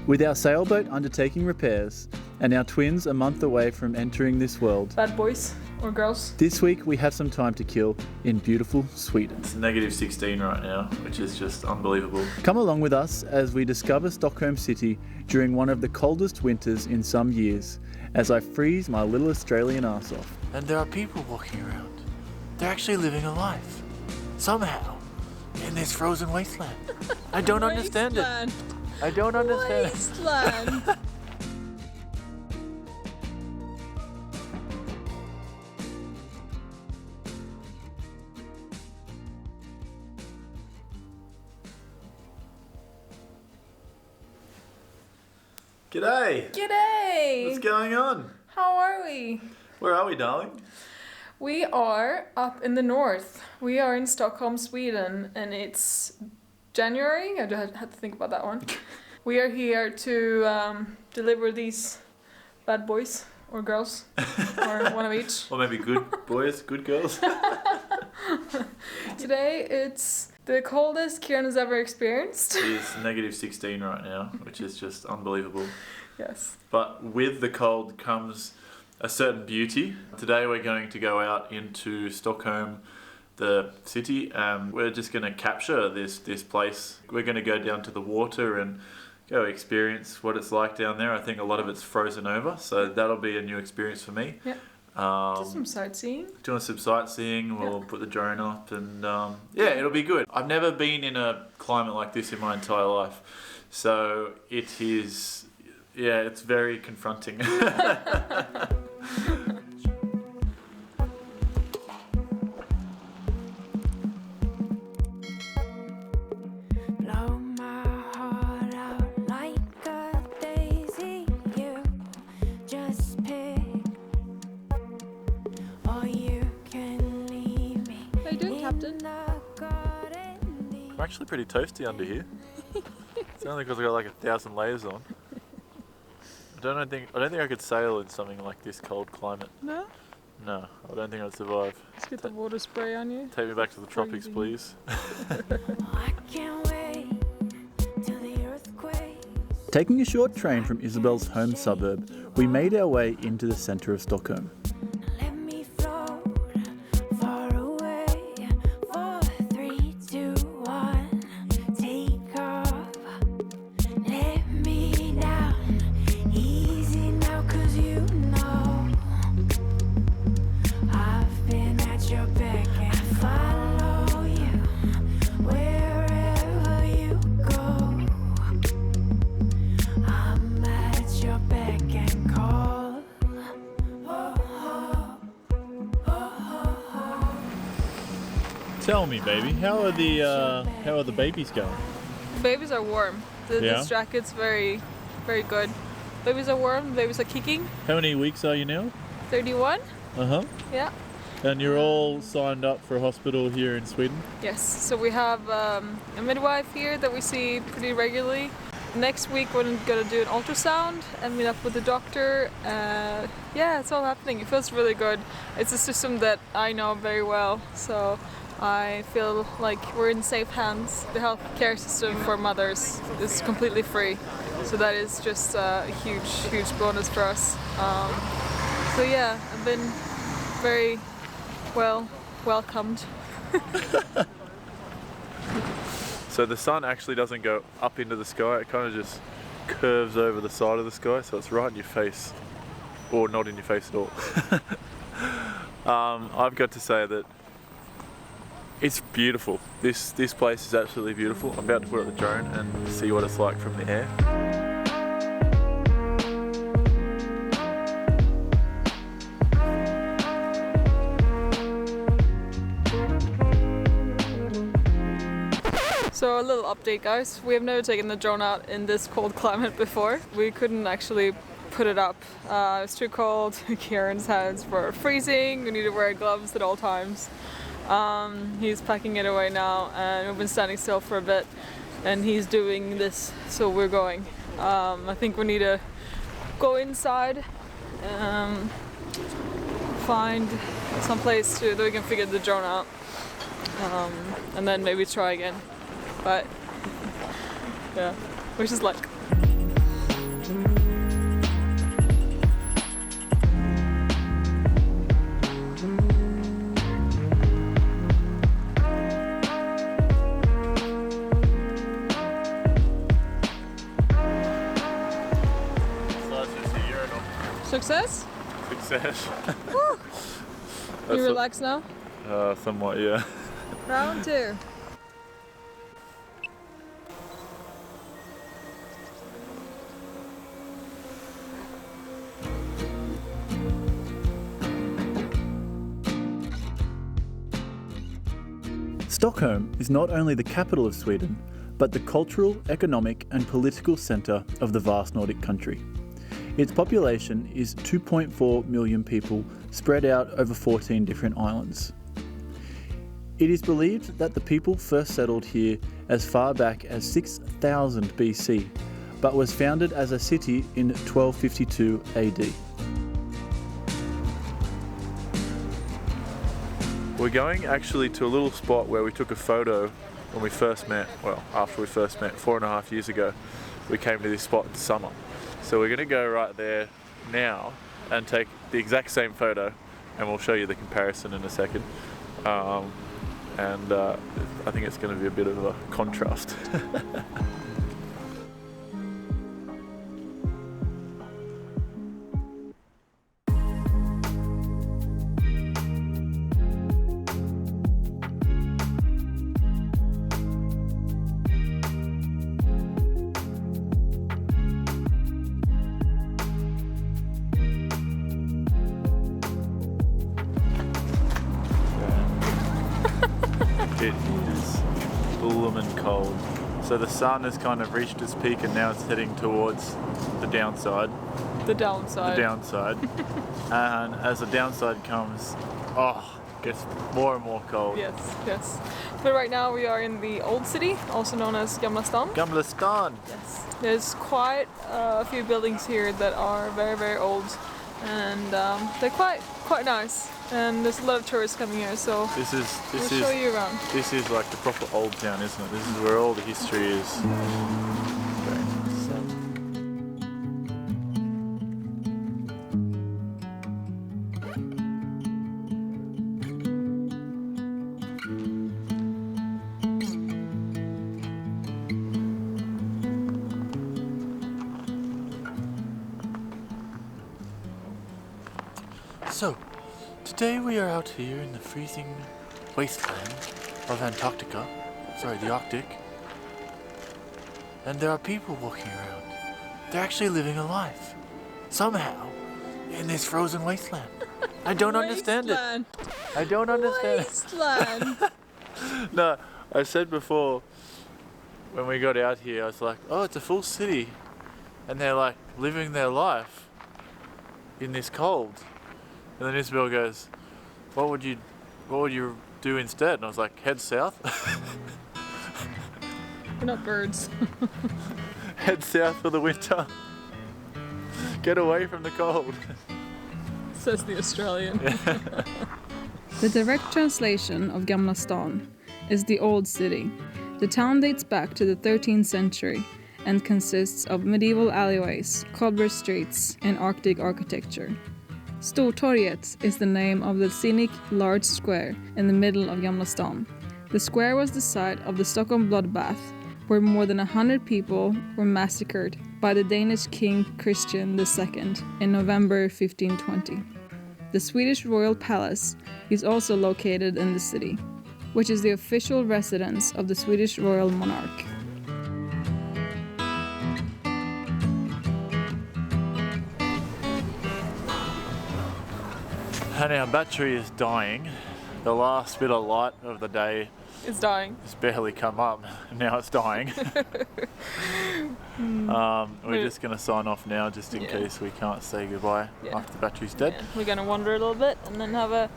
With our sailboat undertaking repairs and our twins a month away from entering this world, Bad boys or girls. this week we have some time to kill in beautiful Sweden. It's -16 right now, which is just unbelievable. Come along with us as we discover Stockholm City during one of the coldest winters in some years, as I freeze my little Australian arse off. And there are people walking around. They're actually living a life. Somehow. In this frozen wasteland. I don't understand it. I don't understand it. Wasteland. G'day! G'day! What's going on? How are we? Where are we, darling? We are up in the north. We are in Stockholm, Sweden, and it's January. I had to think about that one. We are here to deliver these bad boys or girls, or one of each. Or maybe good boys, good girls. Today it's the coldest Kieran has ever experienced. It's -16 right now, which is just unbelievable. Yes. But with the cold comes a certain beauty. Today we're going to go out into Stockholm, the city. We're just going to capture this place. We're going to go down to the water and go experience what it's like down there. I think a lot of it's frozen over, so that'll be a new experience for me. Yeah. Do some sightseeing. Doing some sightseeing. We'll put the drone up and yeah, it'll be good. I've never been in a climate like this in my entire life, so it is. Yeah, it's very confronting. I'm actually pretty toasty under here. It's only because I got like 1,000 layers on. I don't think I could sail in something like this cold climate. No? No, I don't think I'd survive. Let's get the water spray on you. Take me back to the tropics, please. Taking a short train from Isabel's home suburb, we made our way into the centre of Stockholm. Tell me, baby, how are the babies going? The babies are warm. This jacket's very, very good. Babies are warm. Babies are kicking. How many weeks are you now? 31. Yeah. And you're all signed up for a hospital here in Sweden? Yes. So we have a midwife here that we see pretty regularly. Next week we're gonna do an ultrasound and meet up with the doctor. Yeah, it's all happening. It feels really good. It's a system that I know very well, so I feel like we're in safe hands. The healthcare system for mothers is completely free, so that is just a huge bonus for us. So yeah, I've been very well welcomed. So the sun actually doesn't go up into the sky, it kind of just curves over the side of the sky, so it's right in your face, or not in your face at all. I've got to say that it's beautiful. This place is absolutely beautiful. I'm about to put up the drone and see what it's like from the air. So a little update, guys. We have never taken the drone out in this cold climate before. We couldn't actually put it up. It's too cold. Kieran's hands were freezing. We need to wear gloves at all times. He's packing it away now, and we've been standing still for a bit, and he's doing this, so we're going. I think we need to go inside, find some place that we can figure the drone out, and then maybe try again. But yeah, wish us luck. Success? Success. Can you relax now? Somewhat, yeah. Round 2. Stockholm is not only the capital of Sweden, but the cultural, economic and political centre of the vast Nordic country. Its population is 2.4 million people spread out over 14 different islands. It is believed that the people first settled here as far back as 6000 BC, but was founded as a city in 1252 AD. We're going actually to a little spot where we took a photo when we first met, well, after we first met 4.5 years ago. We came to this spot in summer. So we're going to go right there now and take the exact same photo, and we'll show you the comparison in a second. I think it's going to be a bit of a contrast. It is blooming cold. So the sun has kind of reached its peak and now it's heading towards the downside. The downside. The downside. And as the downside comes, it gets more and more cold. Yes, yes. But right now we are in the old city, also known as Gamla stan. Gamla stan. Yes. There's quite a few buildings here that are very, very old, and they're quite nice. And there's a lot of tourists coming here, so we'll show you around. This is like the proper old town, isn't it? This is where all the history is. So, today we are out here in the freezing wasteland of Antarctica, the Arctic, and there are people walking around. They're actually living a life, somehow, in this frozen wasteland. I don't understand it. I don't understand Wasteland. it. No, I said before, when we got out here, I was like, oh, it's a full city, and they're like living their life in this cold. And then Isabel goes, what would you do instead? And I was like, head south. We're not birds. Head south for the winter. Get away from the cold. Says the Australian. The direct translation of Gamla stan is the old city. The town dates back to the 13th century and consists of medieval alleyways, cobbled streets, and Arctic architecture. Stortorget is the name of the scenic large square in the middle of Gamla stan. The square was the site of the Stockholm bloodbath, where more than 100 people were massacred by the Danish king Christian II in November 1520. The Swedish royal palace is also located in the city, which is the official residence of the Swedish royal monarch. And our battery is dying. The last bit of light of the day It's dying. has barely come up. Now it's dying. We're just going to sign off now just in case we can't say goodbye after the battery's dead. Yeah. We're gonna wander a little bit and then have a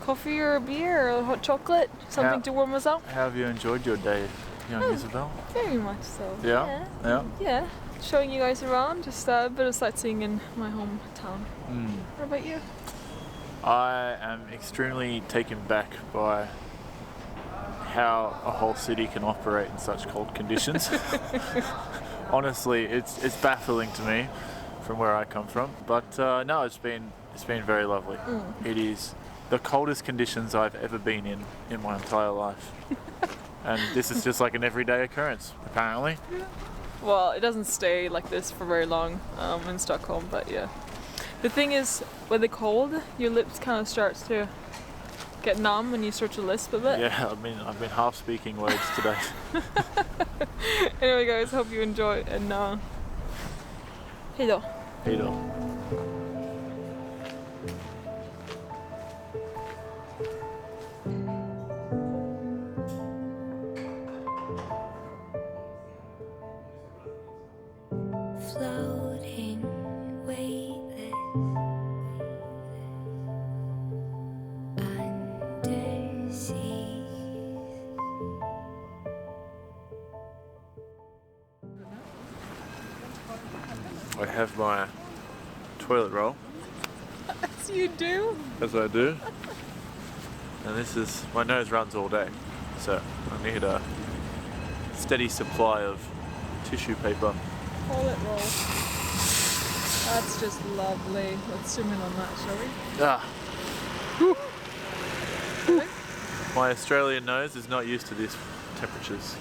coffee or a beer or a hot chocolate, something to warm us up. How have you enjoyed your day, young Isabel? Very much so. Yeah? Yeah? Yeah. Showing you guys around, just a bit of sightseeing in my hometown. What about you? I am extremely taken back by how a whole city can operate in such cold conditions. Honestly, it's baffling to me from where I come from. But no, it's been very lovely. It is the coldest conditions I've ever been in my entire life. And this is just like an everyday occurrence, apparently. Well, it doesn't stay like this for very long in Stockholm, but yeah. The thing is, with the cold, your lips kind of starts to get numb and you start to lisp a bit. Yeah, I've been half speaking words today. Anyway guys, hope you enjoy and hejdå. Peter. Floating, weightless, undersea. I have my toilet roll, As you do? as I do. And this is, my nose runs all day, so I need a steady supply of tissue paper. Toilet roll. That's just lovely. Let's zoom in on that, shall we? Ah. Whew. My Australian nose is not used to these temperatures.